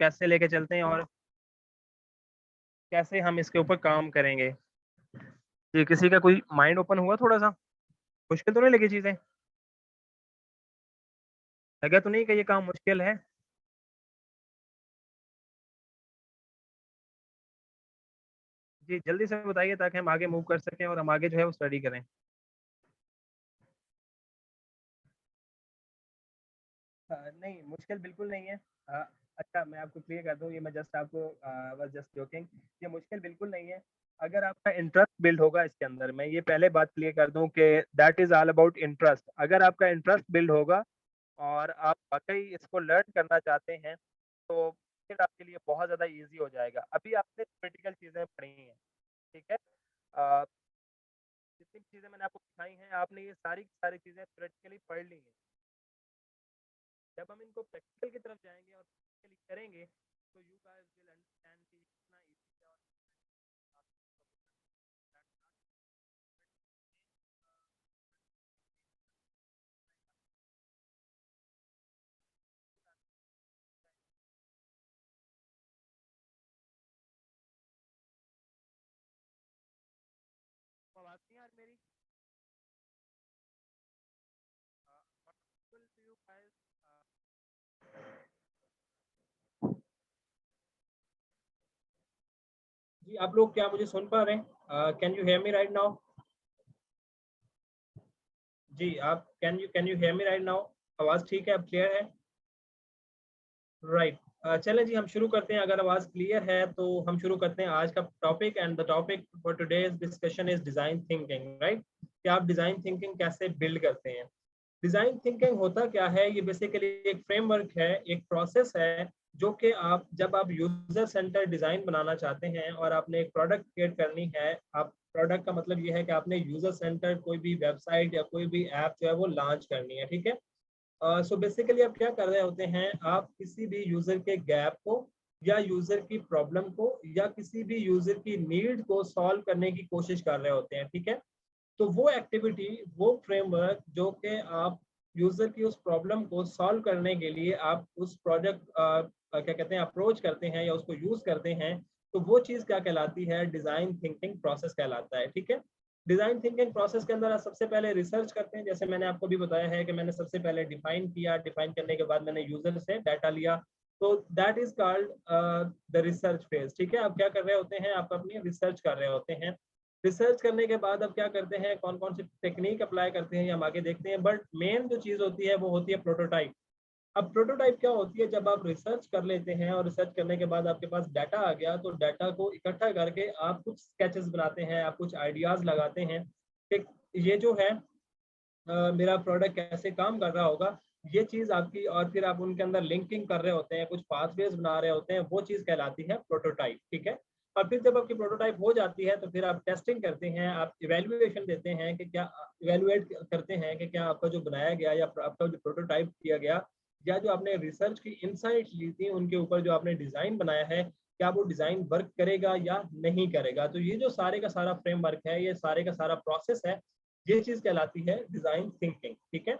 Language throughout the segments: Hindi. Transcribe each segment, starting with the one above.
कैसे लेके चलते हैं और कैसे हम इसके ऊपर काम करेंगे। जी, किसी का कोई माइंड ओपन हुआ थोड़ा-सा? मुश्किल तो नहीं लगी चीज़ें? लगा तो नहीं कि ये काम मुश्किल है? जी, जल्दी से बताइए ताकि हम आगे मूव कर सकें और हम आगे जो है वो स्टडी करें। नहीं, मुश्किल बिल्कुल नहीं है। अ, अच्छा मैं आपको क्लियर कर दूँ, ये मैं जस्ट आपको वाज़ जस्ट जोकिंग, ये मुश्किल बिल्कुल नहीं है। अगर आपका इंटरेस्ट बिल्ड होगा इसके अंदर, मैं ये पहले बात क्लियर कर दूँ कि that is all about interest. अगर आपका इंटरेस्ट बिल्ड होगा और आप वाक़ई इसको लर्न करना चाहते हैं, तो फिर आपके लिए बहुत ज़्यादा ईज़ी हो जाएगा। अभी आपने थ्योरेटिकल चीज़ें पढ़ी हैं, ठीक है? अ, जितनी भी चीज़ें मैंने आपको सिखाई हैं, आपने ये सारी की सारी चीज़ें थ्योरेटिकली पढ़ ली हैं। जब हम इनको प्रैक्टिकल की तरफ जाएँगे और प्रैक्टिकली करेंगे, तो यू गाइस विल अंडरस्टैंड कि कितना ईज़ी है और आपको आवाज़ नहीं आ रही मेरी? Audible to you guys? जी, आप लोग क्या मुझे सुन पा रहे हैं? Can you hear me right now? जी, आप can you hear me right now? आवाज़ ठीक है, अब क्लियर है? राइट। चलें जी हम शुरू करते हैं। अगर आवाज़ क्लियर है तो हम शुरू करते हैं आज का topic and the topic for today's discussion is design thinking, right? कि आप डिज़ाइन थिंकिंग कैसे बिल्ड करते हैं। डिज़ाइन थिंकिंग होता क्या है? ये बेसिकली एक फ्रेमवर्क है, एक प्रोसेस है, जो कि आप जब आप यूज़र सेंटर डिज़ाइन बनाना चाहते हैं और आपने एक प्रोडक्ट क्रिएट करनी है, आप प्रोडक्ट का मतलब ये है कि आपने यूज़र सेंटर कोई भी वेबसाइट या कोई भी ऐप जो है वो लॉन्च करनी है, ठीक है? सो बेसिकली आप क्या कर रहे होते हैं, आप किसी भी यूज़र के गैप को या यूज़र की प्रॉब्लम को या किसी भी यूज़र की नीड को सॉल्व करने की कोशिश कर रहे होते हैं, ठीक है? तो वो एक्टिविटी, वो फ्रेमवर्क जो कि आप यूज़र की उस प्रॉब्लम को सॉल्व करने के लिए आप उस प्रोजेक्ट क्या कहते हैं अप्रोच करते हैं या उसको यूज़ करते हैं, तो वो चीज़ क्या कहलाती है? डिज़ाइन थिंकिंग प्रोसेस कहलाता है, ठीक है? डिज़ाइन थिंकिंग प्रोसेस के अंदर आप सबसे पहले रिसर्च करते हैं, जैसे मैंने आपको भी बताया है कि मैंने सबसे पहले डिफाइन किया, डिफाइन करने के बाद मैंने यूज़र से डाटा लिया, तो that is called the research phase, ठीक है? आप क्या कर रहे होते हैं? आप अपनी रिसर्च कर रहे होते हैं। रिसर्च करने के बाद अब क्या करते हैं, कौन-कौन सी टेक्नीक अप्लाई करते हैं, ये हम आगे देखते हैं, बट मेन जो चीज़ होती है, वो होती है प्रोटोटाइप। अब प्रोटोटाइप क्या होती है, जब आप रिसर्च कर लेते हैं और रिसर्च करने के बाद आपके पास डाटा आ गया, तो डाटा को इकट्ठा करके आप कुछ स्केचेस बनाते हैं, आप कुछ आइडियाज़ लगाते हैं कि ये जो है मेरा प्रोडक्ट कैसे काम कर रहा होगा, ये चीज़ आपकी, और फिर आप उनके अंदर लिंकिंग कर रहे होते हैं, कुछ पाथवेज़ बना रहे होते हैं, वो चीज़ कहलाती है प्रोटोटाइप, ठीक है? और फिर जब आपकी प्रोटोटाइप हो जाती है, तो फिर आप टेस्टिंग करते हैं, आप इवैल्यूएशन देते हैं कि क्या इवैल्यूएट करते हैं कि क्या आपका जो बनाया गया या आपका जो प्रोटोटाइप किया गया या जो आपने रिसर्च की इनसाइट्स ली थी, उनके ऊपर जो आपने डिज़ाइन बनाया है, क्या वो डिज़ाइन वर्क करेगा या नहीं करेगा? तो ये जो सारे का सारा फ्रेमवर्क है, ये सारे का सारा प्रोसेस है, ये चीज़ कहलाती है डिज़ाइन थिंकिंग, ठीक है?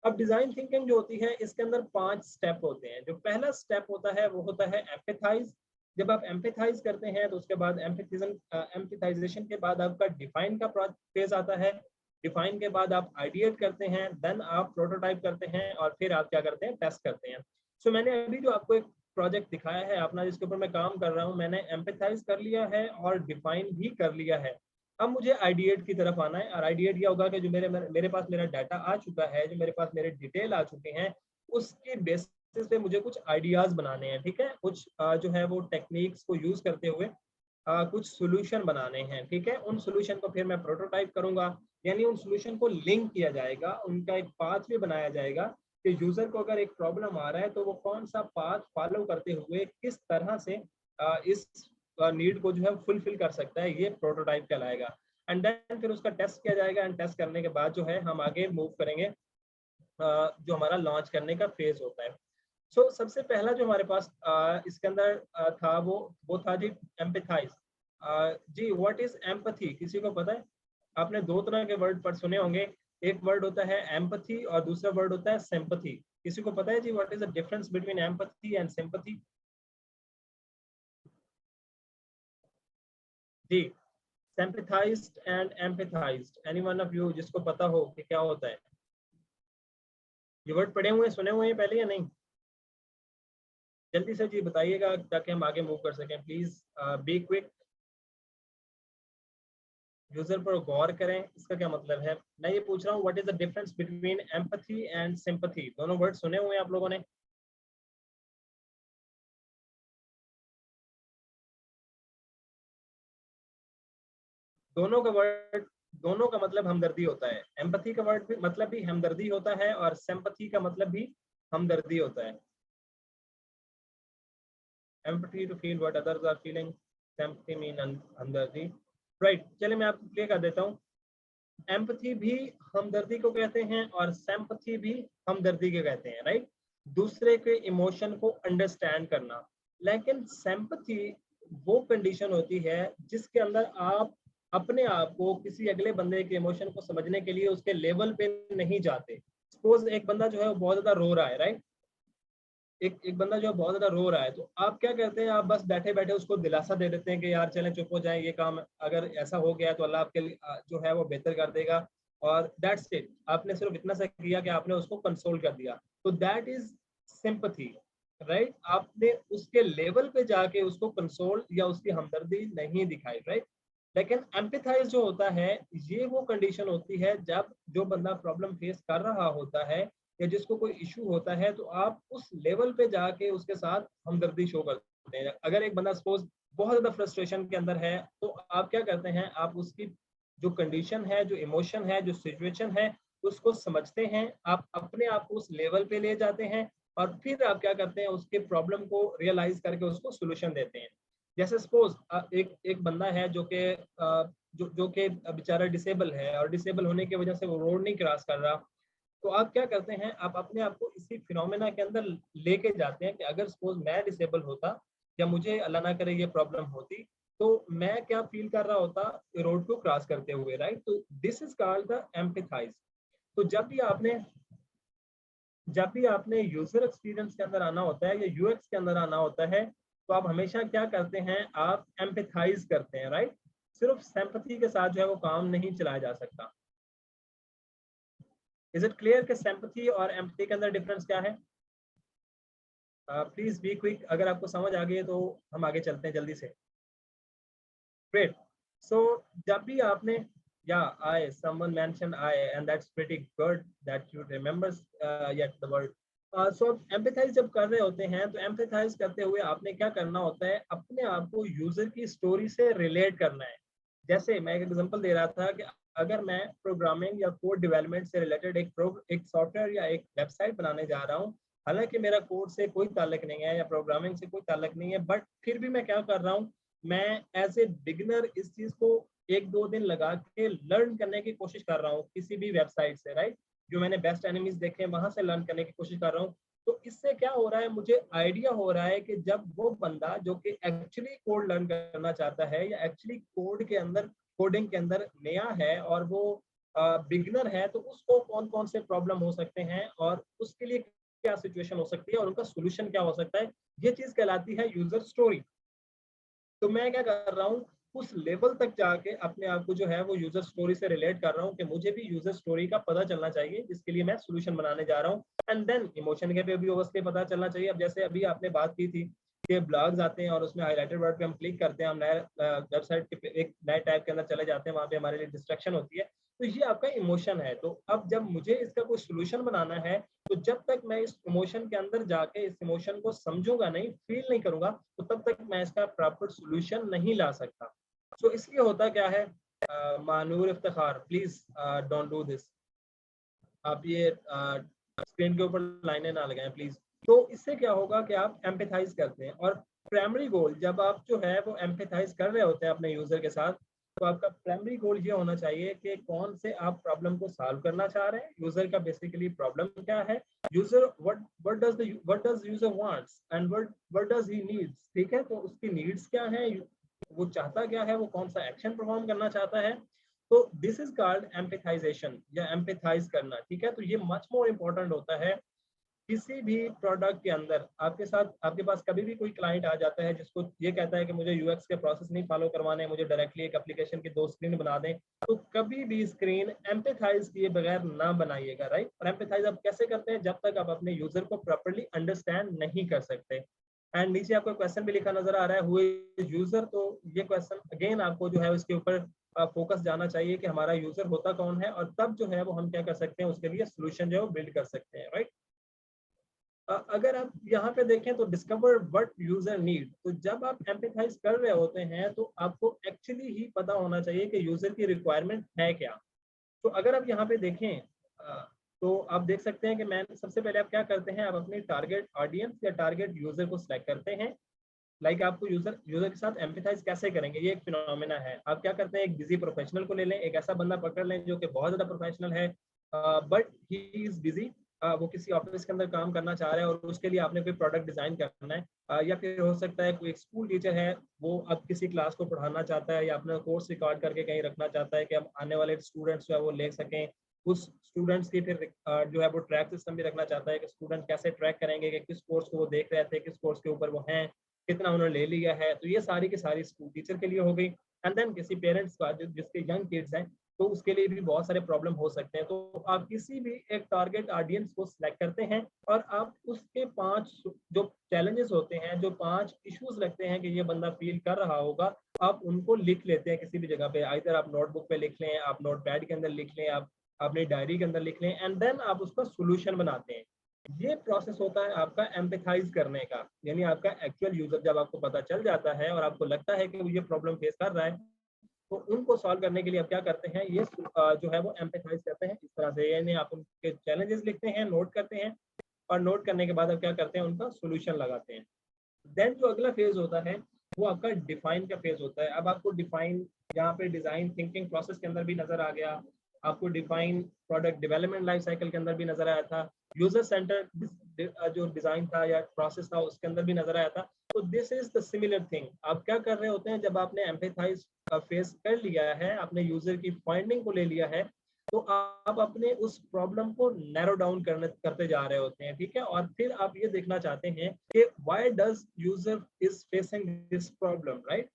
अब डिज़ाइन थिंकिंग जो होती है, इसके अंदर 5 स्टेप होते हैं। जो पहला स्टेप होता है, वो होता है एम्पैथाइज़। जब आप एम्पैथाइज़ करते हैं, तो उसके बाद एम्पैथाइज़ेशन के बाद आपका डिफाइन का फेज़ आता है। डिफाइन के बाद आप आइडिएट करते हैं, देन आप प्रोटोटाइप करते हैं और फिर आप क्या करते हैं, टेस्ट करते हैं। सो मैंने अभी जो आपको एक प्रोजेक्ट दिखाया है अपना, जिसके ऊपर मैं काम कर रहा हूँ, मैंने एम्पैथाइज़ कर लिया है और डिफाइन भी कर लिया है। अब मुझे आइडिएट की तरफ आना है, और आइडिएट ये होगा कि जो मेरे मेरे मेरे पास मेरा डाटा आ चुका है, जो मेरे पास मेरे डिटेल आ चुके हैं, उसके बेसिस पे मुझे कुछ आइडियाज़ बनाने हैं, ठीक है? कुछ जो है वो टेक्निक्स को यूज़ करते हुए कुछ सॉल्यूशन बनाने हैं, ठीक है? उन सॉल्यूशन को फिर मैं प्रोटोटाइप करूँगा, यानी उन सॉल्यूशन को लिंक किया जाएगा, उनका एक पाथवे बनाया जाएगा कि यूज़र को अगर एक प्रॉब्लम आ रहा है, तो वो कौन-सा पाथ फॉलो करते हुए किस तरह से इस नीड को जो है फुलफिल कर सकता है, ये प्रोटोटाइप कहलाएगा। एंड देन फिर उसका टेस्ट किया जाएगा, एंड टेस्ट करने के बाद जो है हम आगे मूव करेंगे, जो हमारा लॉन्च करने का फेज़ होता है। सो सबसे पहला जो हमारे पास इसके अंदर था, वो था जी एम्पैथाइज़। जी व्हाट इज़ एम्पैथी, किसी को पता है? आपने 2 तरह के वर्ड पर सुने होंगे, एक वर्ड होता है एम्पैथी और दूसरा वर्ड होता है सिम्पैथी। किसी को पता है जी what is the difference between empathy and sympathy? जी, sympathized and empathized, any one of you जिसको पता हो कि क्या होता है? ये वर्ड पढ़े हुए हैं, सुने हुए हैं पहले या नहीं? जल्दी से जी बताइएगा ताकि हम आगे मूव कर सकें। Please be quick. यूजर पर गौर करें, इसका क्या मतलब है? मैं ये पूछ रहा हूँ what is the difference between empathy and sympathy? दोनों वर्ड सुने हुए हैं आप लोगों ने? दोनों का वर्ड, दोनों का मतलब हमदर्दी होता है। एम्पैथी का वर्ड भी मतलब भी हमदर्दी होता है और सिंपैथी का मतलब भी हमदर्दी होता है। Empathy to feel what others are feeling, sympathy mean हमदर्दी। राइट, चलिए मैं आपको क्लियर कर देता हूँ। एम्पैथी भी हमदर्दी को कहते हैं और सिंपैथी भी हमदर्दी के कहते हैं, राइट? दूसरे के इमोशन को अंडरस्टैंड करना। लेकिन सिंपैथी वो कंडीशन होती है जिसके अंदर आप अपने आप को किसी अगले बंदे के इमोशन को समझने के लिए उसके लेवल पे नहीं जाते। सपोज एक बंदा जो है वो बहुत ज्यादा रो रहा है, राइट? एक एक बंदा जो है बहुत ज्यादा रो रहा है, तो आप क्या करते हैं? आप बस बैठे बैठे उसको दिलासा दे देते हैं कि यार चलें चुप हो जाए, ये काम अगर ऐसा हो गया तो अल्लाह आपके लिए जो है वो बेहतर कर देगा, और दैट्स इट। आपने सिर्फ इतना सा किया कि आपने उसको कंसोल कर दिया, तो दैट इज सिंपैथी, राइट? आपने उसके लेवल पे जाके उसको कंसोल या उसकी हमदर्दी नहीं दिखाई, राइट? लेकिन एम्पैथाइज जो होता है, ये वो कंडीशन होती है जब जो बंदा प्रॉब्लम फेस कर रहा होता है या जिसको कोई इशू होता है, तो आप उस लेवल पे जाके उसके साथ हमदर्दी शो करते हैं। अगर एक बंदा सपोज बहुत ज्यादा फ्रस्ट्रेशन के अंदर है, तो आप क्या करते हैं? आप उसकी जो कंडीशन है, जो इमोशन है, जो सिचुएशन है, उसको समझते हैं, आप अपने आप को उस लेवल पे ले जाते हैं और फिर आप क्या करते हैं? उसके प्रॉब्लम को रियलाइज करके उसको सोल्यूशन देते हैं। जैसे सपोज एक एक बंदा है जो कि जो कि बेचारा डिसेबल है और डिसेबल होने की वजह से वो रोड नहीं क्रॉस कर रहा, तो आप क्या करते हैं? आप अपने आप को इसी फिनोमेना के अंदर लेके जाते हैं कि अगर सपोज मैं डिसेबल होता या मुझे अल्लाह ना करे ये प्रॉब्लम होती, तो मैं क्या फील कर रहा होता रोड को क्रॉस करते हुए, राइट? तो this is called the empathise. तो जब भी आपने यूजर एक्सपीरियंस के अंदर आना होता है या यूएक्स के अंदर आना होता है, तो आप हमेशा क्या करते हैं? आप एम्पैथाइज करते हैं, राइट? सिर्फ सिंपैथी के साथ जो है वो काम नहीं चलाया जा सकता। इज इट क्लियर कि सिंपैथी और एम्पैथी के अंदर डिफरेंस क्या है? प्लीज बी क्विक, अगर आपको समझ आ गई है तो हम आगे चलते हैं जल्दी से। ग्रेट। सो जब भी आपने, या I, someone mention I, and that's pretty good that you remembers yet the word. So empathize जब कर रहे होते हैं, तो एम्पैथाइज करते हुए आपने क्या करना होता है? अपने आप को यूजर की स्टोरी से रिलेट करना है। जैसे मैं एक एग्जांपल दे रहा था कि अगर मैं प्रोग्रामिंग या कोड डेवलपमेंट से रिलेटेड एक सॉफ्टवेयर या एक वेबसाइट बनाने जा रहा हूँ, हालांकि मेरा कोड से कोई ताल्लुक नहीं है या प्रोग्रामिंग से कोई ताल्लुक नहीं है, बट फिर भी मैं क्या कर रहा हूँ? मैं एज ए बिगिनर इस चीज को एक दो दिन लगा के लर्न करने की कोशिश कर रहा हूँ किसी भी वेबसाइट से, राइट? जो मैंने बेस्ट एनिमीज देखे हैं वहां से लर्न करने की कोशिश कर रहा हूँ। तो इससे क्या हो रहा है? मुझे आइडिया हो रहा है कि जब वो बंदा जो कि एक्चुअली कोड लर्न करना चाहता है या एक्चुअली कोड के अंदर, कोडिंग के अंदर नया है और वो बिगिनर है, तो उसको कौन कौन से प्रॉब्लम हो सकते हैं और उसके लिए क्या सिचुएशन हो सकती है और उनका सोल्यूशन क्या हो सकता है, ये चीज कहलाती है यूजर स्टोरी। तो मैं क्या कर रहा हूँ? उस लेवल तक जाके अपने आप को जो है वो यूजर स्टोरी से रिलेट कर रहा हूँ कि मुझे भी यूजर स्टोरी का पता चलना चाहिए, जिसके लिए मैं सोल्यूशन बनाने जा रहा हूँ। एंड देन इमोशन के पे भी ओवरस्टे पता चलना चाहिए। अब जैसे अभी आपने बात की थी कि ब्लॉग्स आते हैं और उसमें हाईलाइटेड वर्ड पे हम क्लिक करते हैं, हम नए वेबसाइट के एक नए टाइप के अंदर चले जाते हैं, वहाँ पे हमारे लिए डिस्ट्रक्शन होती है। तो ये आपका इमोशन है। तो अब जब मुझे इसका कोई सोल्यूशन बनाना है, तो जब तक मैं इस इमोशन के अंदर जाके इस इमोशन को समझूंगा नहीं, फील नहीं करूंगा, तो तब तक मैं इसका प्रॉपर सोल्यूशन नहीं ला सकता। सो इसलिए होता क्या है? Manoor Iftikhar, please don't do this. आप ये स्क्रीन के ऊपर लाइनें ना लगाएं प्लीज। तो इससे क्या होगा कि आप एम्पैथाइज करते हैं, और प्राइमरी गोल जब आप जो है वो एम्पैथाइज कर रहे होते हैं अपने यूजर के साथ, तो आपका प्राइमरी गोल ये होना चाहिए कि कौन से आप प्रॉब्लम को सॉल्व करना चाह रहे हैं। यूजर का बेसिकली प्रॉब्लम क्या है? User what does user wants and what does he needs, ठीक है? तो उसकी नीड्स क्या है, वो चाहता क्या है, वो कौन सा एक्शन परफॉर्म करना चाहता है। तो दिस इज कॉल्ड एम्पैथाइजेशन या एम्पैथाइज करना, ठीक है? तो ये मच मोर इम्पोर्टेंट होता है किसी भी प्रोडक्ट के अंदर आपके साथ, आपके पास कभी भी कोई क्लाइंट आ जाता है जिसको ये कहता है कि मुझे यूएक्स के प्रोसेस नहीं फॉलो करवाने, मुझे डायरेक्टली एक एप्लीकेशन की 2 स्क्रीन बना दें, तो कभी भी स्क्रीन एम्पैथाइज किए बगैर ना बनाइएगा, राइट। और एम्पैथाइज आप कैसे करते हैं, जब तक आप अपने यूजर को प्रॉपर्ली अंडरस्टैंड नहीं कर सकते। एंड नीचे आपको क्वेश्चन भी लिखा नजर आ रहा है, हु इज यूजर, तो ये क्वेश्चन अगेन आपको जो है उसके ऊपर फोकस जाना चाहिए कि हमारा यूजर होता कौन है, और तब जो है वो हम क्या कर सकते हैं, उसके लिए सोल्यूशन जो है वो बिल्ड कर सकते हैं, राइट। अगर आप यहाँ पे देखें तो डिस्कवर व्हाट यूजर नीड, तो जब आप एम्पैथाइज कर रहे होते हैं तो आपको एक्चुअली ही पता होना चाहिए कि यूजर की रिक्वायरमेंट है क्या। तो अगर आप यहाँ पे देखें तो आप देख सकते हैं कि मैं सबसे पहले आप क्या करते हैं, आप अपनी टारगेट ऑडियंस या टारगेट यूजर को सिलेक्ट करते हैं। लाइक आपको यूजर यूजर के साथ एम्पैथाइज कैसे करेंगे, ये एक फिनोमेना है। आप क्या करते हैं, एक बिजी प्रोफेशनल को ले लें, एक ऐसा बंदा पकड़ लें जो कि बहुत ज्यादा प्रोफेशनल है बट ही इज बिजी, वो किसी ऑफिस के अंदर काम करना चाह रहा है और उसके लिए आपने कोई प्रोडक्ट डिजाइन करना है, या फिर हो सकता है कोई एक स्कूल टीचर है, वो अब किसी क्लास को पढ़ाना चाहता है या अपना कोर्स रिकॉर्ड करके कहीं रखना चाहता है कि अब आने वाले स्टूडेंट्स जो है वो ले सकें। उस स्टूडेंट्स की फिर जो है वो ट्रैक सिस्टम भी रखना चाहता है कि स्टूडेंट कैसे ट्रैक करेंगे कि किस कोर्स को वो देख रहे थे, किस कोर्स के ऊपर वो हैं, कितना उन्होंने ले लिया है। तो ये सारी की सारी स्कूल टीचर के लिए हो गई। एंड देन किसी पेरेंट्स का जिसके यंग किड्स हैं, तो उसके लिए भी बहुत सारे प्रॉब्लम हो सकते हैं। तो आप किसी भी एक टारगेट ऑडियंस को सिलेक्ट करते हैं और आप उसके 5 जो चैलेंजेस होते हैं, जो 5 इश्यूज लगते हैं कि ये बंदा फील कर रहा होगा, आप उनको लिख लेते हैं किसी भी जगह पे। आइदर आप नोटबुक पे लिख लें, आप नोटपैड के अंदर लिख लें, आप अपनी डायरी के अंदर लिख लें, एंड देन आप उसका सोल्यूशन बनाते हैं। ये प्रोसेस होता है आपका एम्पैथाइज करने का, यानी आपका एक्चुअल यूजर जब आपको पता चल जाता है और आपको लगता है कि वो ये प्रॉब्लम फेस कर रहा है, तो उनको सॉल्व करने के लिए आप क्या करते हैं, ये जो है वो एम्पैथाइज करते हैं इस तरह से। यानी आप उनके चैलेंजेस लिखते हैं, नोट करते हैं, और नोट करने के बाद आप क्या करते हैं, उनका सोल्यूशन लगाते हैं। देन जो अगला फेज होता है वो आपका डिफाइन का फेज होता है। अब आपको डिफाइन यहाँ पे डिजाइन थिंकिंग प्रोसेस के अंदर भी नजर आ गया, आपको define product development life cycle के अंदर भी नजर आया था, यूजर सेंटर जो डिजाइन था या प्रोसेस था उसके अंदर भी नजर आया था। तो this is the similar thing. आप क्या कर रहे होते हैं, जब आपने एम्पैथाइज फेस कर लिया है, आपने यूजर की फाइंडिंग को ले लिया है, तो आप अपने उस प्रॉब्लम को नैरो डाउन करते जा रहे होते हैं, ठीक है। और फिर आप ये देखना चाहते हैं कि why does user is facing this problem, right.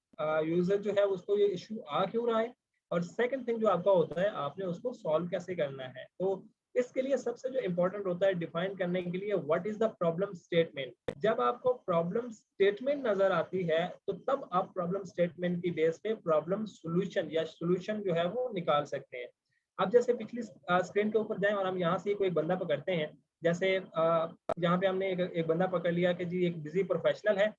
User जो है उसको ये इशू आ क्यों रहा है, और सेकंड थिंग जो आपका होता है, आपने उसको सॉल्व कैसे करना है। तो इसके लिए सबसे जो इम्पोर्टेंट होता है डिफाइन करने के लिए, what is the problem statement. जब आपको प्रॉब्लम स्टेटमेंट नजर आती है तो तब आप प्रॉब्लम स्टेटमेंट की बेस पे प्रॉब्लम सोल्यूशन या सोल्यूशन जो है वो निकाल सकते हैं। अब जैसे पिछली स्क्रीन के ऊपर जाएं और हम यहाँ से कोई बंदा पकड़ते हैं, जैसे यहाँ पे हमने एक बंदा पकड़ लिया कि जी एक बिजी प्रोफेशनल है।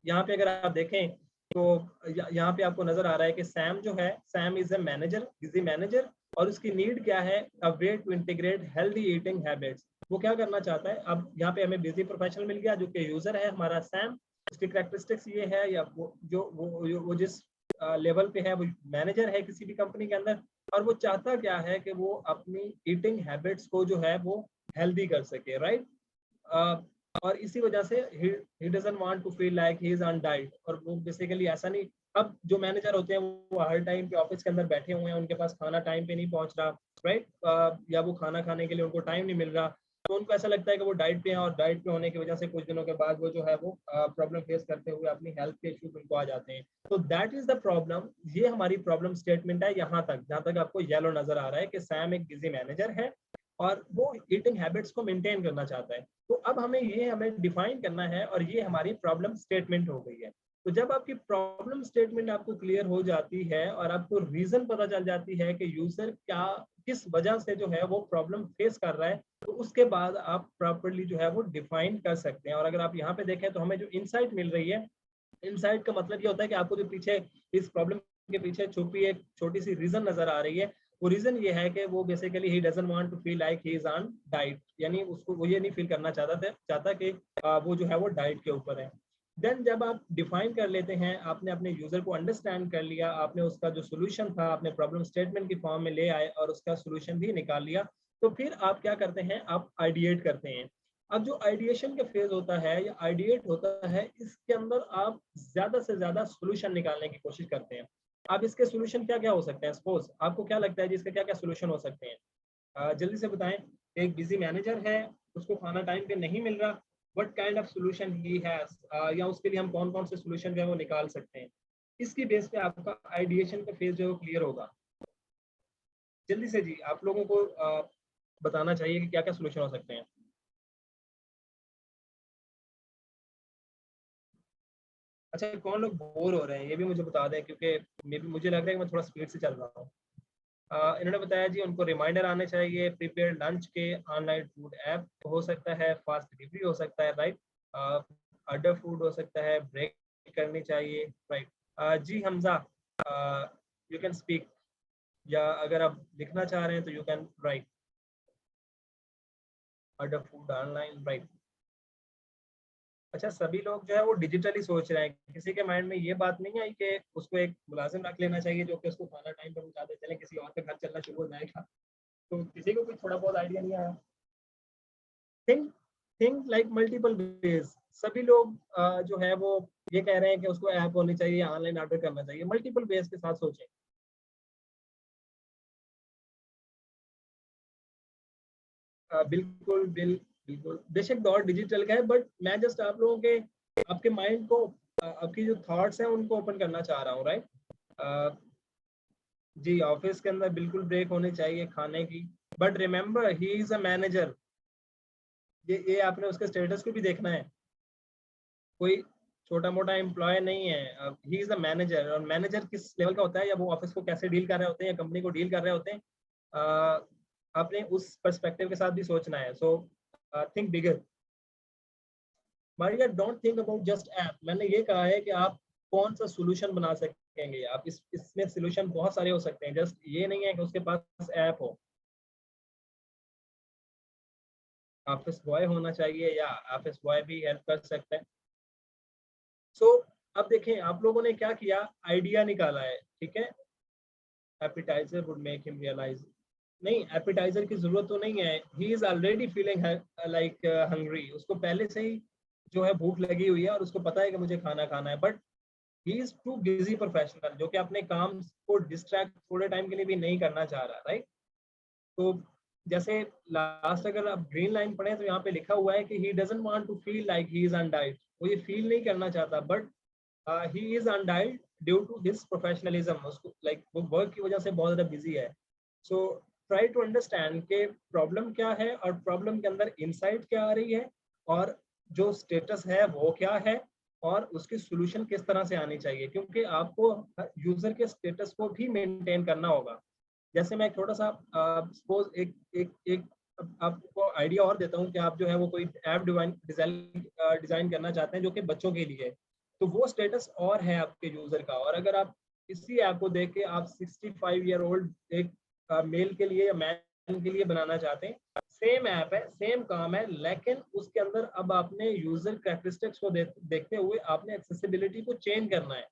यहाँ पे अगर आप देखें तो यहाँ पे आपको नजर आ रहा है कि सैम जो है, Sam is a manager, busy manager, और उसकी नीड क्या है, a way to integrate healthy eating habits. वो क्या करना चाहता है, अब यहाँ पे हमें बिजी प्रोफेशनल मिल गया जो कि यूजर है हमारा सैम। उसकी करेक्टरिस्टिक्स ये है, या वो जिस लेवल पे है वो मैनेजर है किसी भी कंपनी के अंदर, और वो चाहता क्या है कि वो अपनी ईटिंग हैबिट्स को जो है वो हेल्दी कर सके, राइट। और इसी वजह से he doesn't want to feel like he is on diet। और वो बेसिकली ऐसा नहीं, अब जो मैनेजर होते हैं वो हर टाइम पे ऑफिस के अंदर बैठे हुए हैं, उनके पास खाना टाइम पे नहीं पहुंच रहा, राइट, या वो खाना खाने के लिए उनको टाइम नहीं मिल रहा, तो उनको ऐसा लगता है कि वो डाइट पे हैं, और डाइट पे होने की वजह से कुछ दिनों के बाद वो जो है वो प्रॉब्लम फेस करते हुए अपनी हेल्थ के इश्यूज उनको आ जाते हैं। तो दैट इज द प्रॉब्लम। ये हमारी प्रॉब्लम स्टेटमेंट है यहाँ तक, जहाँ तक आपको येलो नजर आ रहा है कि सैम एक बिजी मैनेजर है और वो ईटिंग हैबिट्स को मेंटेन करना चाहता है। तो अब हमें डिफाइन करना है, और ये हमारी प्रॉब्लम स्टेटमेंट हो गई है। तो जब आपकी प्रॉब्लम स्टेटमेंट आपको क्लियर हो जाती है और आपको रीजन पता चल जाती है कि यूजर क्या किस वजह से जो है वो प्रॉब्लम फेस कर रहा है, तो उसके बाद आप प्रॉपरली जो है वो डिफाइन कर सकते हैं। और अगर आप यहाँ पे देखें तो हमें जो इनसाइट मिल रही है, इनसाइट का मतलब ये होता है कि आपको जो पीछे इस प्रॉब्लम के पीछे छुपी एक छोटी सी रीजन नजर आ रही है। वो रीजन ये है कि वो basically he doesn't want to feel like he is on diet, यानी उसको वो ये नहीं फील करना चाहता कि वो जो है वो डाइट के ऊपर है। देन जब आप डिफाइन कर लेते हैं, आपने अपने यूजर को अंडरस्टैंड कर लिया, आपने उसका जो सोल्यूशन था आपने प्रॉब्लम स्टेटमेंट की फॉर्म में ले आए और उसका सोल्यूशन भी निकाल लिया, तो फिर आप क्या करते हैं, आप आइडिएट करते हैं। अब जो आइडिएशन का फेज होता है या आइडिएट होता है, इसके अंदर आप ज्यादा से ज्यादा सोल्यूशन निकालने की कोशिश करते हैं। अब इसके सोल्यूशन क्या क्या हो सकते हैं, सपोज आपको क्या लगता है जी इसके क्या क्या सोल्यूशन हो सकते हैं, जल्दी से बताएं। एक बिजी मैनेजर है, उसको खाना टाइम पे नहीं मिल रहा, what kind of solution he has, या उसके लिए हम कौन कौन से सॉल्यूशन जो है वो निकाल सकते हैं। इसकी बेस पे आपका आइडिएशन का फेज जो है वो क्लियर होगा। जल्दी से जी आप लोगों को बताना चाहिए कि क्या क्या सॉल्यूशन हो सकते हैं। अच्छा, कौन लोग बोर हो रहे हैं ये भी मुझे बता दें, क्योंकि मे बी मुझे लग रहा है कि मैं थोड़ा स्पीड से चल रहा हूँ। इन्होंने बताया जी उनको रिमाइंडर आने चाहिए, प्रिपेयर लंच के, ऑनलाइन फूड ऐप हो सकता है, फास्ट डिलीवरी हो सकता है, राइट, ऑर्डर फूड हो सकता है, ब्रेक करनी चाहिए, राइट। जी हमजा, यू कैन स्पीक, या अगर आप लिखना चाह रहे हैं तो you can write, order food online, right. अच्छा, सभी लोग जो है वो डिजिटली सोच रहे हैं, किसी के माइंड में ये बात नहीं आई कि उसको एक मुलाजिम रख लेना चाहिए जो कि उसको खाना टाइम पे पहुंचा दे, चले किसी और का घर चलना शुरू हो जाएगा। तो किसी को कुछ थोड़ा बहुत आइडिया नहीं आया। Think think like multiple ways. सभी लोग जो है वो ये कह रहे हैं कि उसको ऐप होनी चाहिए, ऑनलाइन ऑर्डर करना चाहिए, मल्टीपल वेज के साथ सोचें। बिल्कुल बिल्कुल बेशक दौर डिजिटल का है, बट मैं जस्ट आप लोगों के आपके माइंड को आपकी जो थॉट्स हैं उनको ओपन करना चाह रहा हूँ, राइट। जी ऑफिस के अंदर बिल्कुल ब्रेक होनी चाहिए खाने की, but remember he is a manager. ये आपने उसके स्टेटस को भी देखना है, कोई छोटा मोटा एम्प्लॉय नहीं है, ही इज द मैनेजर। और मैनेजर किस लेवल का होता है, या वो ऑफिस को कैसे डील कर रहे होते हैं, या कंपनी को डील कर रहे होते हैं, आपने उस पर्सपेक्टिव के साथ भी सोचना है। So think bigger. Maria, don't think about just app. मैंने ये कहा है कि आप कौन सा सोल्यूशन बना सकेंगे, आप इसमें सोल्यूशन बहुत सारे हो सकते हैं, जस्ट ये नहीं है कि उसके पास ऐप हो। ऑफिस बॉय होना चाहिए, या ऑफिस बॉय भी हेल्प कर सकते हैं। सो अब देखें आप लोगों ने क्या किया, आइडिया निकाला है, ठीक है। Appetiser would make him realise, नहीं एपिटाइजर की जरूरत तो नहीं है, he is already feeling like hungry, उसको पहले से ही जो है भूख लगी हुई है और उसको पता है कि मुझे खाना खाना है, but he is too busy professional जो कि अपने काम को डिस्ट्रैक्ट थोड़े टाइम के लिए भी नहीं करना चाह रहा, राइट। तो जैसे लास्ट अगर आप ग्रीन लाइन पढ़े तो यहाँ पे लिखा हुआ है कि he doesn't want to feel like he is on diet, वो ये फील नहीं करना चाहता, but he is on diet due to his professionalism, उसको लाइक वो वर्क की वजह से बहुत ज़्यादा बिजी है। सो ट्राई टू अंडरस्टैंड कि प्रॉब्लम क्या है और प्रॉब्लम के अंदर इंसाइट क्या आ रही है, और जो स्टेटस है वो क्या है, और उसकी सोल्यूशन किस तरह से आनी चाहिए, क्योंकि आपको यूजर के स्टेटस को भी मेंटेन करना होगा। जैसे मैं एक थोड़ा सा सपोज एक एक एक आपको आइडिया और देता हूँ कि आप जो है वो कोई ऐप डिजाइन करना चाहते हैं जो कि बच्चों के लिए है, तो वो स्टेटस और है आपके यूजर का, और अगर आप इसी ऐप को देख के आप 65 ईयर ओल्ड एक मेल के लिए या मैन के लिए बनाना चाहते हैं, सेम ऐप है, सेम काम है, लेकिन उसके अंदर अब आपने यूजर कैरेक्टरिस्टिक्स को देखते हुए आपने एक्सेसिबिलिटी को चेंज करना है।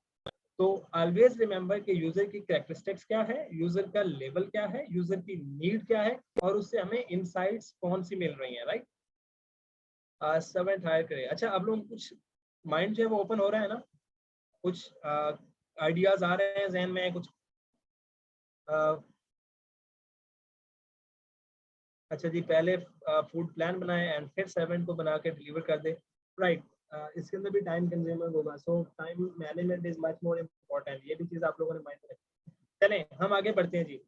तो ऑलवेज रिमेंबर कि यूजर की कैरेक्टरिस्टिक्स क्या है, यूजर का लेवल क्या है, यूजर की नीड क्या है, और उससे हमें इनसाइट्स कौन सी मिल रही हैं, राइट। सर्वेंट हायर करें। अच्छा, अब लोग कुछ माइंड जो है वो ओपन हो रहा है ना, कुछ आइडियाज आ रहे हैं जहन में कुछ। uh, अच्छा जी, पहले फूड प्लान बनाए एंड फिर सर्वेंट को बना के डिलीवर कर दे, राइट। इसके अंदर भी टाइम कंज्यूमर होगा, सो time management is much more important, ये भी चीज़ आप लोगों ने माइंड में रखी। चलें हम आगे बढ़ते हैं जी।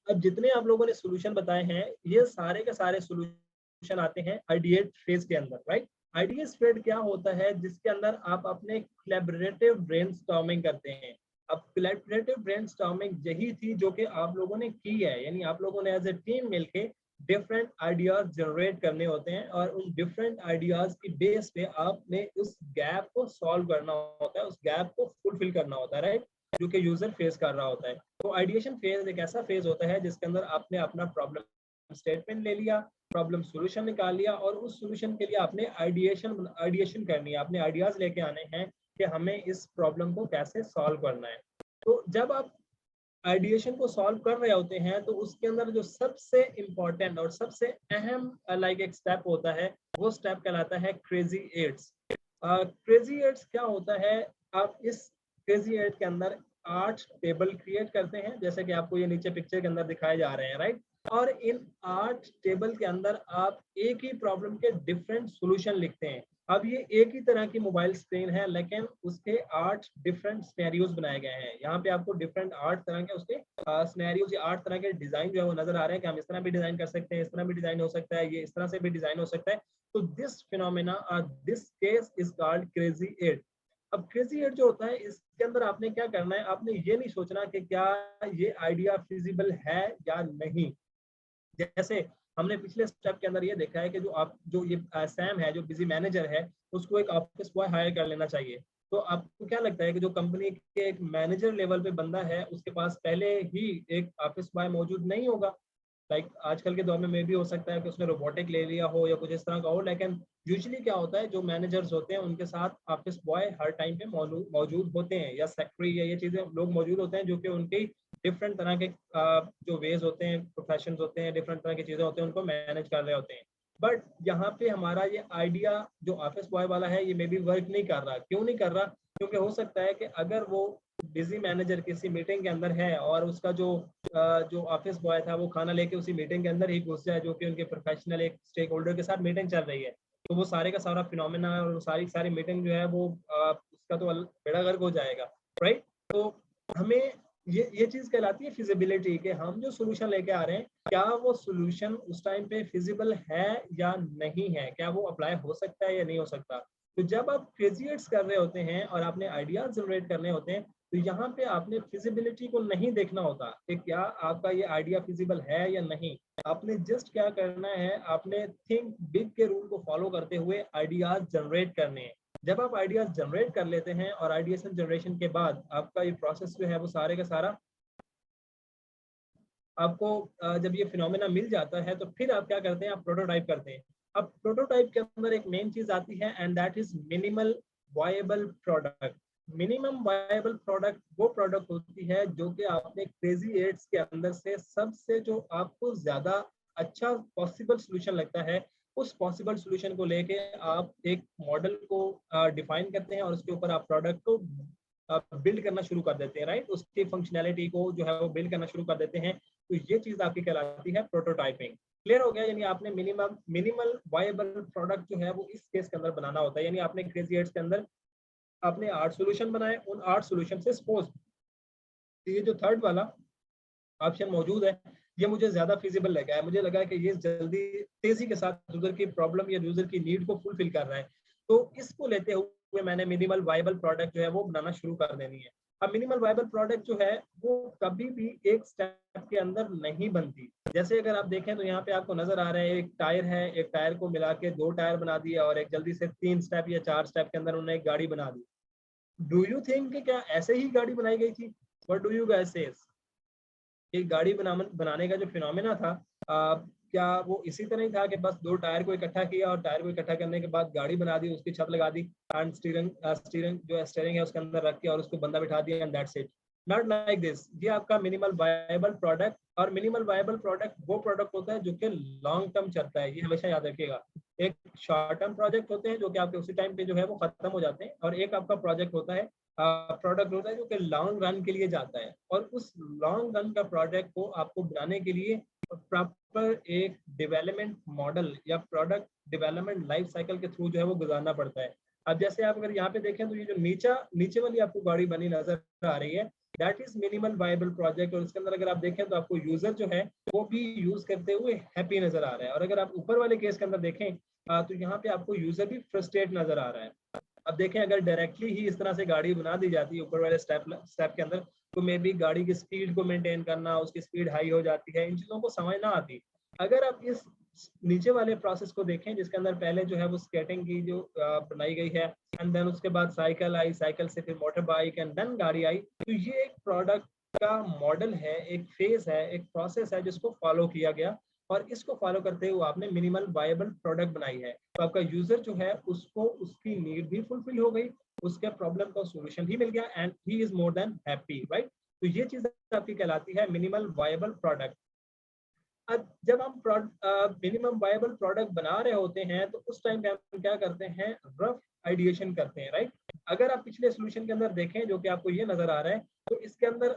अब जितने आप लोगों ने सोल्यूशन बताए हैं ये सारे के सारे सोल्यूशन आते हैं आइडिएट फेज के अंदर, राइट। आइडिएट फेज क्या होता है, जिसके अंदर आप अपने कोलैबोरेटिव ब्रेनस्टॉर्मिंग करते हैं। अब कोलैबोरेटिव ब्रेनस्टॉर्मिंग यही थी जो कि आप लोगों ने की है, यानी आप लोगों ने एज ए टीम मिलके डिफरेंट आइडियाज जनरेट करने होते हैं, और उन डिफरेंट आइडियाज की बेस पे आपने उस गैप को सॉल्व करना होता है, उस गैप को फुलफिल करना होता है, राइट, जो कि यूजर फेस कर रहा होता है। तो आइडिएशन फेज एक ऐसा फेज होता है जिसके अंदर आपने अपना प्रॉब्लम स्टेटमेंट ले लिया, प्रॉब्लम सॉल्यूशन निकाल लिया, और उस सॉल्यूशन के लिए आपने आइडिएशन करनी है, आपने आइडियाज लेके आने हैं कि हमें इस प्रॉब्लम को कैसे सॉल्व करना है। तो जब आप आइडिएशन को सॉल्व कर रहे होते हैं तो उसके अंदर जो सबसे इम्पोर्टेंट और सबसे अहम लाइक एक स्टेप होता है, वो स्टेप कहलाता है क्रेजी एट्स। क्रेजी एट्स क्या होता है, आप इस क्रेजी एट के अंदर 8 टेबल क्रिएट करते हैं, जैसे कि आपको ये नीचे पिक्चर के अंदर दिखाए जा रहे हैं, राइट। और इन 8 टेबल के अंदर आप एक ही प्रॉब्लम के डिफरेंट सॉल्यूशन लिखते हैं। अब ये एक ही तरह की मोबाइल स्क्रीन है, लेकिन उसके 8 डिफरेंट सिनेरियोज बनाए गए हैं। यहाँ पे आपको डिफरेंट 8 तरह के उसके सिनेरियोज या 8 तरह के डिजाइन जो है वो नजर आ रहे हैं कि हम इस तरह भी डिजाइन कर सकते हैं, इस तरह भी डिजाइन हो सकता है, ये इस तरह से भी डिजाइन हो सकता है। तो this phenomena this case is called crazy 8। अब क्रेजी 8 जो होता है, इसके अंदर आपने क्या करना है, आपने ये नहीं सोचना कि क्या ये आइडिया फिजिबल है या नहीं। जैसे हमने पिछले स्टेप के अंदर ये देखा है कि जो ये सैम है, जो बिजी मैनेजर है, उसको एक ऑफिस बॉय हायर कर लेना चाहिए। तो आपको क्या लगता है कि जो कंपनी के एक मैनेजर लेवल पे बंदा है, उसके पास पहले ही एक ऑफिस बॉय मौजूद नहीं होगा? लाइक आजकल के दौर में भी हो सकता है कि उसने रोबोटिक ले लिया हो या कुछ इस तरह का हो, लेकिन यूजुअली क्या होता है, जो मैनेजर्स होते हैं उनके साथ ऑफिस बॉय हर टाइम पे मौजूद होते हैं, या सेक्रेटरी या ये चीजें लोग मौजूद होते हैं, जो कि उनके डिफरेंट तरह के जो वेज होते हैं, प्रोफेशन होते हैं, डिफरेंट तरह की चीजें होते हैं, उनको मैनेज कर रहे होते हैं। बट यहाँ पे हमारा ये आइडिया जो ऑफिस बॉय वाला है, ये मे बी वर्क नहीं कर रहा। क्यों नहीं कर रहा? क्योंकि हो सकता है कि अगर वो बिजी मैनेजर किसी मीटिंग के अंदर है और उसका जो ऑफिस बॉय था वो खाना लेके उसी मीटिंग के अंदर ही घुस जाए, जो कि उनके प्रोफेशनल एक स्टेक होल्डर के साथ मीटिंग चल रही है, तो वो सारे का सारा फिनोमेना और सारी सारी मीटिंग जो है वो उसका तो बेड़ा गर्क हो जाएगा, राइट? तो हमें ये चीज कहलाती है फिजिबिलिटी, कि हम जो सोल्यूशन लेके आ रहे हैं, क्या वो सोल्यूशन उस टाइम पे फिजिबल है या नहीं है, क्या वो अप्लाई हो सकता है या नहीं हो सकता। तो जब आप क्रिएट्स कर रहे होते हैं और आपने आइडियाज जनरेट करने होते हैं, तो यहाँ पे आपने फिजिबिलिटी को नहीं देखना होता कि क्या आपका ये आइडिया फिजिबल है या नहीं। आपने जस्ट क्या करना है, आपने थिंक बिग के रूल को फॉलो करते हुए आइडियाज जनरेट करने हैं। जब आप आइडियाज जनरेट कर लेते हैं और आइडियाज जनरेशन के बाद आपका ये प्रोसेस जो है वो सारे का सारा आपको जब ये फिनोमेना मिल जाता है, तो फिर आप क्या करते हैं, आप प्रोटोटाइप करते हैं। अब प्रोटोटाइप के अंदर एक मेन चीज आती है, and that is minimal viable product. Minimum viable product वो प्रोडक्ट होती है जो कि आपने क्रेजी एड्स के अंदर से सबसे जो आपको ज्यादा अच्छा पॉसिबल सोल्यूशन लगता है, उस पॉसिबल सोल्यूशन को लेके आप एक मॉडल को डिफाइन करते हैं और उसके ऊपर आप प्रोडक्ट को बिल्ड करना शुरू कर देते हैं, राइट? उसकी फंक्शनैलिटी को जो है वो बिल्ड करना शुरू कर देते हैं। तो ये चीज आपकी कहलाती है प्रोटोटाइपिंग। क्लियर हो गया? यानी आपने मिनिमल वायबल प्रोडक्ट जो है वो इस केस के अंदर बनाना होता है। यानी आपने क्रेजी एड्स के अंदर आपने 8 सॉल्यूशन बनाए, उन 8 सॉल्यूशन से सपोज ये जो थर्ड वाला ऑप्शन मौजूद है, ये मुझे ज्यादा फिजिबल लगा है, मुझे लगा है कि ये जल्दी तेजी के साथ यूजर की प्रॉब्लम या यूजर की नीड को फुलफिल कर रहा है। तो इसको लेते हुए मैंने मिनिमल वायबल प्रोडक्ट जो है वो बनाना शुरू कर देनी है। अब मिनिमल वायबल प्रोडक्ट जो है वो कभी भी एक स्टेप के अंदर नहीं बनती। जैसे अगर आप देखें तो यहाँ पे आपको नजर आ रहा है, एक टायर है, एक टायर को मिला के 2 टायर बना दिया और एक जल्दी से 3 स्टेप या 4 स्टेप के अंदर उन्होंने एक गाड़ी बना दी। डू यू थिंक कि क्या ऐसे ही गाड़ी बनाई गई थी? व्हाट डू यू गाइस से? एक गाड़ी बनाने का जो फिनोमेना था, क्या वो इसी तरह ही था कि बस 2 टायर को इकट्ठा किया और टायर को इकट्ठा करने के बाद गाड़ी बना दी, उसकी छत लगा दी एंड स्टीयरिंग है उसके अंदर रख के और उसको बंदा बिठा दिया and that's it? Not like this. ये आपका मिनिमल वायबल प्रोडक्ट, और मिनिमल वायबल प्रोडक्ट वो प्रोडक्ट होता है जो कि लॉन्ग टर्म चलता है, ये हमेशा याद रखिएगा। एक शॉर्ट टर्म प्रोजेक्ट होते हैं जो कि आपके उसी टाइम पे जो है वो खत्म हो जाते हैं, और एक आपका प्रोजेक्ट होता है, प्रोडक्ट होता है जो कि लॉन्ग रन के लिए जाता है। और उस लॉन्ग रन का प्रोजेक्ट को आपको बनाने के लिए प्रॉपर एक डेवलपमेंट मॉडल या प्रोडक्ट डेवलपमेंट लाइफ साइकिल के थ्रू जो है वो गुजारना पड़ता है। अब जैसे आप अगर यहाँ पे देखें तो ये जो नीचे वाली आपको गाड़ी बनी नजर आ रही है, that is minimal viable project. और इसके अंदर अगर आप देखें तो आपको यूजर जो है वो भी यूज करते हुए हैप्पी नजर आ रहा है। और अगर आप ऊपर वाले केस के अंदर देखें तो यहाँ पे आपको यूजर भी फ्रस्ट्रेट नजर आ रहा है। अब देखें, अगर डायरेक्टली ही इस तरह से गाड़ी बना दी जाती है ऊपर वाले स्टेप के अंदर, तो मे बी गाड़ी की स्पीड को मेंटेन करना, उसकी स्पीड हाई हो जाती है, इन चीज़ों को समझ ना आती। अगर आप इस नीचे वाले प्रोसेस को देखें, जिसके अंदर पहले जो है वो स्केटिंग की जो बनाई गई है, एंड देन उसके बाद साइकिल आई, साइकिल से फिर मोटर बाइक एंड देन गाड़ी आई, तो ये एक प्रोडक्ट का मॉडल है, एक फेज है, एक प्रोसेस है जिसको फॉलो किया गया। और इसको फॉलो करते हुए आपने मिनिमल वायबल प्रोडक्ट बनाई है। तो आपका यूजर जो है उसको उसकी नीड भी फुलफिल हो गई, उसके प्रॉब्लम का सॉल्यूशन भी मिल गया and he is more than happy, right? तो ये चीज आपकी कहलाती है मिनिमल वायबल प्रोडक्ट। अब जब हम मिनिमम वायबल प्रोडक्ट बना रहे होते हैं तो उस टाइम पे हम क्या करते हैं, रफ आइडिएशन करते हैं, राइट? अगर आप पिछले सोल्यूशन के अंदर देखें जो कि आपको ये नजर आ रहा है, तो इसके अंदर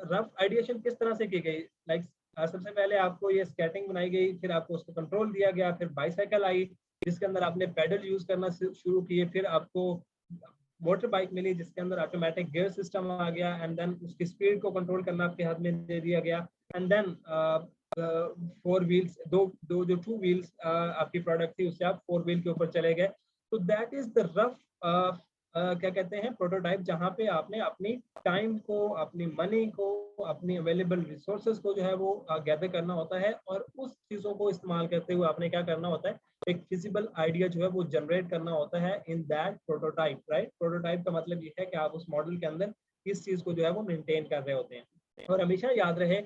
रफ आइडिएशन किस तरह से की गई, लाइक सबसे पहले आपको ये स्केटिंग बनाई गई, फिर आपको उसको कंट्रोल दिया गया, फिर बाइसाइकिल आई जिसके अंदर आपने पैडल यूज करना शुरू किए, फिर आपको मोटर बाइक मिली जिसके अंदर ऑटोमेटिक गियर सिस्टम आ गया, एंड देन उसकी स्पीड को कंट्रोल करना आपके हाथ में दे दिया गया, एंड देन 4 व्हील्स, दो दो जो 2 व्हील्स आपकी प्रोडक्ट थी उससे आप 4 व्हील के ऊपर चले गए। तो दैट इज द रफ क्या कहते हैं प्रोटोटाइप, जहाँ पे आपने अपनी टाइम को, अपनी मनी को, अपनी अवेलेबल रिसोर्सेज को जो है वो गैदर करना होता है, और उस चीज़ों को इस्तेमाल करते हुए आपने क्या करना होता है, एक फिजिबल आइडिया जो है वो जनरेट करना होता है in that prototype, right. Prototype का मतलब ये है कि आप उस मॉडल के अंदर इस चीज़ को जो है वो मेंटेन कर रहे होते हैं। और हमेशा याद रहे,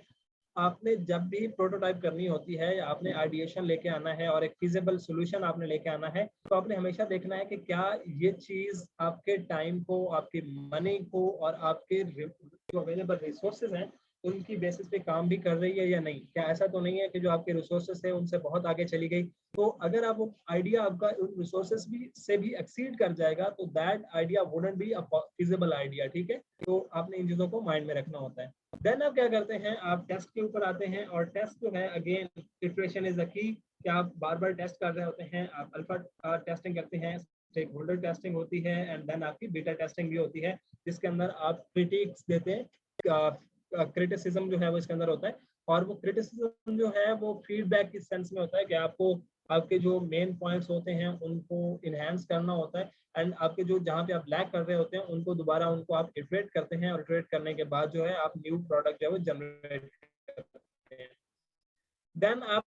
आपने जब भी प्रोटोटाइप करनी होती है, या आपने आइडिएशन लेके आना है और एक फिजिबल सॉल्यूशन आपने लेके आना है, तो आपने हमेशा देखना है कि क्या ये चीज़ आपके टाइम को, आपकी मनी को और आपके जो अवेलेबल रिसोर्सेज हैं उनकी बेसिस पे काम भी कर रही है या नहीं। क्या ऐसा तो नहीं है कि जो आपके रिसोर्सेज है उनसे बहुत आगे चली गई। तो अगर आप वो आइडिया आपका उन रिसोर्सेज भी से भी एक्सीड कर जाएगा, तो that idea wouldn't be a feasible idea, ठीक है। तो आपने इन चीज़ों को माइंड में रखना होता है। देन आप क्या करते हैं, आप टेस्ट के ऊपर आते हैं, और टेस्ट जो है again iteration is the key, कि आप बार बार टेस्ट कर रहे होते हैं। आप अल्फा टेस्टिंग करते हैं, स्टेक होल्डर टेस्टिंग होती है, एंड देन आपकी बीटा टेस्टिंग भी होती है जिसके अंदर आप क्रिटिक्स देते हैं। क्रिटिसिज्म जो है वो इसके अंदर होता है, और वो क्रिटिसिज्म जो है वो फीडबैक की सेंस में होता है कि आपको आपके जो मेन पॉइंट्स होते हैं उनको इनहेंस करना होता है, एंड आपके जो जहाँ पे आप लैग कर रहे होते हैं उनको दोबारा उनको आप इटरेट करते हैं, और इटरेट करने के बाद जो है आप न्यू प्रोडक्ट जो है वो जनरेट करते हैं। देन आपने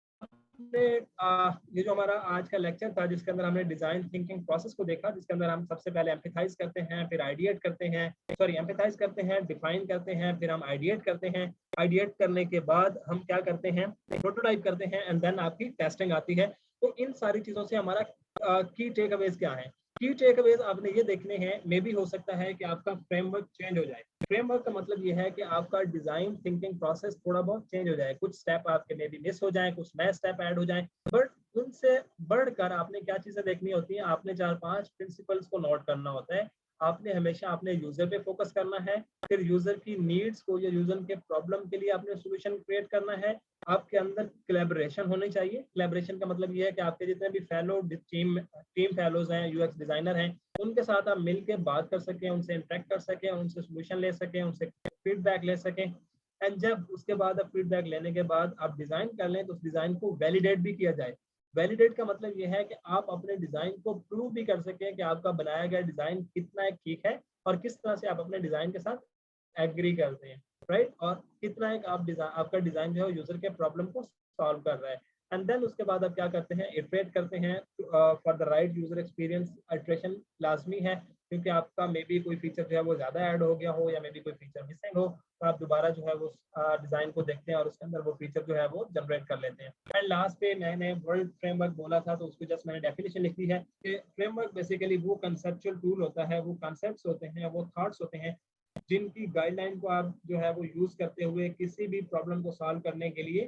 ये जो हमारा आज का लेक्चर था जिसके अंदर हमने डिजाइन थिंकिंग प्रोसेस को देखा, जिसके अंदर हम सबसे पहले एम्पैथाइज करते हैं, फिर आइडिएट करते हैं, सॉरी एम्पैथाइज करते हैं, डिफाइन करते हैं, फिर हम आइडिएट करते हैं। आइडिएट करने के बाद हम क्या करते हैं, प्रोटोटाइप करते हैं, एंड देन आपकी टेस्टिंग आती है। तो इन सारी चीजों से हमारा की टेक अवेज क्या है। की टेक अवेज आपने ये देखने हैं, मे भी हो सकता है कि आपका फ्रेमवर्क चेंज हो जाए। फ्रेमवर्क का मतलब ये है कि आपका डिजाइन थिंकिंग प्रोसेस थोड़ा बहुत चेंज हो जाए, कुछ स्टेप आपके मे भी मिस हो जाए, कुछ नए स्टेप ऐड हो जाए, बट उनसे बढ़कर आपने क्या चीजें देखनी होती है, आपने 4-5 प्रिंसिपल्स को नोट करना होता है। आपने हमेशा अपने यूजर पे फोकस करना है, फिर यूजर की नीड्स को या यूजर के प्रॉब्लम के लिए आपने सोल्यूशन क्रिएट करना है। आपके अंदर कोलैबोरेशन होनी चाहिए। कोलैबोरेशन का मतलब ये है कि आपके जितने भी फेलो टीम फेलोज हैं, यूएक्स डिजाइनर हैं, उनके साथ आप मिलकर बात कर सकें, उनसे इंटरेक्ट कर सकें, उनसे सोल्यूशन ले सकें, उनसे फीडबैक ले सकें। एंड जब उसके बाद आप फीडबैक लेने के बाद आप डिजाइन कर लें, तो उस डिजाइन को वैलिडेट भी किया जाए। वैलिडेट का मतलब ये है कि आप अपने डिजाइन को प्रूव भी कर सकें कि आपका बनाया गया डिजाइन कितना ठीक है, और किस तरह से आप अपने डिजाइन के साथ एग्री करते हैं, राइट। और कितना एक आपका डिजाइन जो है यूजर के प्रॉब्लम को सॉल्व कर रहा है। एंड देन उसके बाद आप क्या करते हैं, इटरेट करते हैं for the right user experience. Iteration लाजमी है, क्योंकि आपका मे बी कोई फीचर जो है वो ज्यादा ऐड हो गया हो, या मे बी कोई फीचर मिसिंग हो, तो आप दोबारा जो है वो डिजाइन को देखते हैं और उसके अंदर वो फीचर जो है वो जनरेट कर लेते हैं। एंड लास्ट पे मैंने वर्ल्ड फ्रेमवर्क बोला था, तो उसको जस्ट मैंने डेफिनेशन लिख दी है कि फ्रेमवर्क बेसिकली वो कंसेप्चुअल टूल होता है, वो कॉन्सेप्ट्स होते हैं, वो थॉट्स होते हैं, जिनकी गाइडलाइन को आप जो है वो यूज करते हुए किसी भी प्रॉब्लम को सॉल्व करने के लिए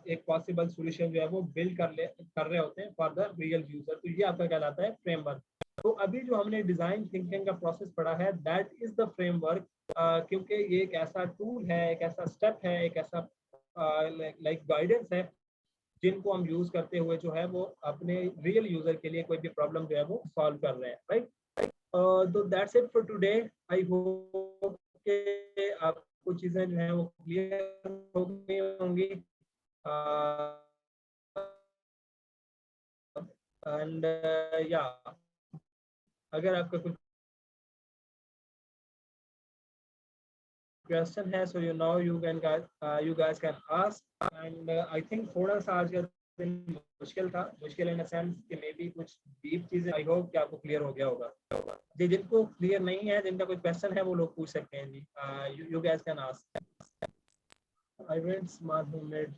एक पॉसिबल सॉल्यूशन जो है वो बिल्ड कर रहे होते हैं फॉर द रियल यूजर। तो ये आपका कहलाता है फ्रेमवर्क। तो अभी जो हमने डिजाइन थिंकिंग का प्रोसेस पढ़ा है, दैट इज द फ्रेमवर्क। क्योंकि ये एक ऐसा टूल है, एक ऐसा स्टेप है, एक ऐसा लाइक गाइडेंस है, जिनको हम यूज करते हुए जो है वो अपने रियल यूजर के लिए कोई भी प्रॉब्लम जो है वो सॉल्व कर रहे हैं, राइट। तो that's it for today. I hope के आपको चीजें जो है वो क्लियर हो गई होंगी। एंड या अगर आपका कुछ क्वेश्चन है, so you guys can ask. And I think थोड़ा सा आज का दिन मुश्किल था, मुश्किल इन द सेंस कि मे बी कुछ डीप चीजें, आई होप कि आपको क्लियर हो गया होगा। जी, जिनको क्लियर नहीं है, जिनका कोई क्वेश्चन है, वो लोग पूछ सकते हैं जी। You guys can ask. I went smart homemade